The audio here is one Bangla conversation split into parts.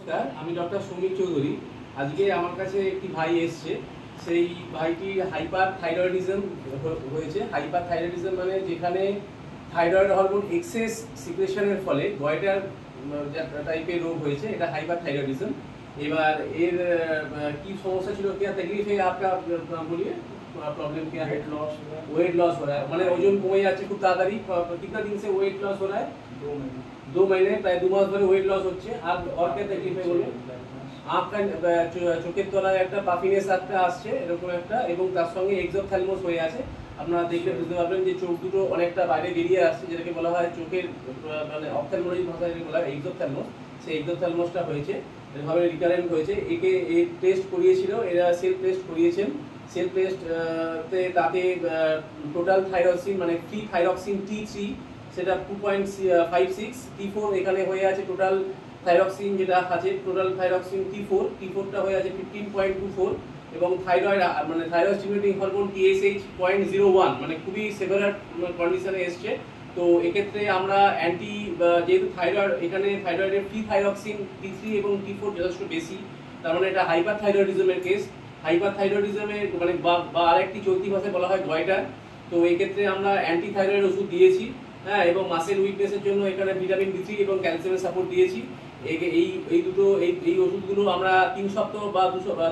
নমস্কার, আমি ডক্টর সমীর চৌধুরী। আজকে আমার কাছে একটি ভাই এসছে। সেই ভাইটি হাইপার থাইরয়েডিজম হয়েছে। হাইপার থাইরয়েডিজম মানে যেখানে থাইরয়েড হরমোন এক্সেস সিক্রেশনের ফলে গয়টার টাইপের রোগ হয়েছে, এটা হাইপার থাইরয়েডিজম। এবার এর কি समस्या ছিল, क्या तकलीफ है आपका, बोलिए प्रॉब्लम क्या है? वेट लॉस हो रहा है, মানে ওজন কমে যাচ্ছে খুব তাড়াতাড়ি। कितना दिन से वेट लॉस हो रहा है? 2 महीने, প্রায় 2 মাস ধরে ওয়েট লস হচ্ছে। আর কে तकलीफ है বলুন? আপনার চোখের তলায় একটা পাফিনেস একটা আসছে এরকম একটা, এবং তার সঙ্গে এক্সোথ্যালমাস হয়ে আছে। আপনারা দেখলে বুঝতে পারবেন যে চোখ দুটো অনেকটা বাইরে বেরিয়ে আসছে, যেটাকে বলা হয় চোখের মানে অপথ্যালমোলজি ভাষায় যেটাকে বলা হয় এক্সোথ্যালমাস। সেই এক্সোথ্যালমাসটা হয়েছে, এভাবে রিকারেন্ট হয়েছে। একে টেস্ট করিয়েছিল, এরা সেলফ টেস্ট করিয়েছেন। সেলফ টেস্ট তাতে টোটাল থাইরক্সিন মানে ফ্রি থাইরক্সিন T3 সেটা 2.56, T4 এখানে হয়ে আছে। টোটাল থাইরক্সিন যেটা আছে, টোটাল থাইরক্সিন T4টা হয়ে আছে 15.24, এবং থাইরয়েড মানে থাইরয়েড স্টিমুলেটিং হরমোন TSH 0.01, মানে খুবই সেভার কন্ডিশনে এসছে। তো এক্ষেত্রে আমরা অ্যান্টি, যেহেতু থাইরয়েড এখানে থাইরয়েডের ফ্রি থাইরক্সিন T3 এবং T4 যথেষ্ট বেশি, তার মানে এটা হাইপার থাইরয়েডিজমের কেস। হাইপার থাইরয়েডিজমের মানে বা আরেকটি চলতি ভাষায় বলা হয় গয়টার। তো এই ক্ষেত্রে আমরা অ্যান্টি থাইরয়েড ওষুধ দিয়েছি, হ্যাঁ, এবং মাসেল উইকনেসের জন্য এখানে ভিটামিন D3 এবং ক্যালসিয়ামের সাপোর্ট দিয়েছি। এই ওষুধগুলো আমরা 3 সপ্তাহ বা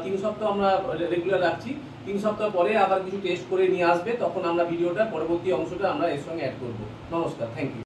3 সপ্তাহ আমরা রেগুলার রাখছি। 3 সপ্তাহ পরে আবার কিছু টেস্ট করে নিয়ে আসবে, তখন আমরা ভিডিওটা পরবর্তী অংশটা আমরা এর সঙ্গে অ্যাড করব। নমস্কার, থ্যাংক ইউ।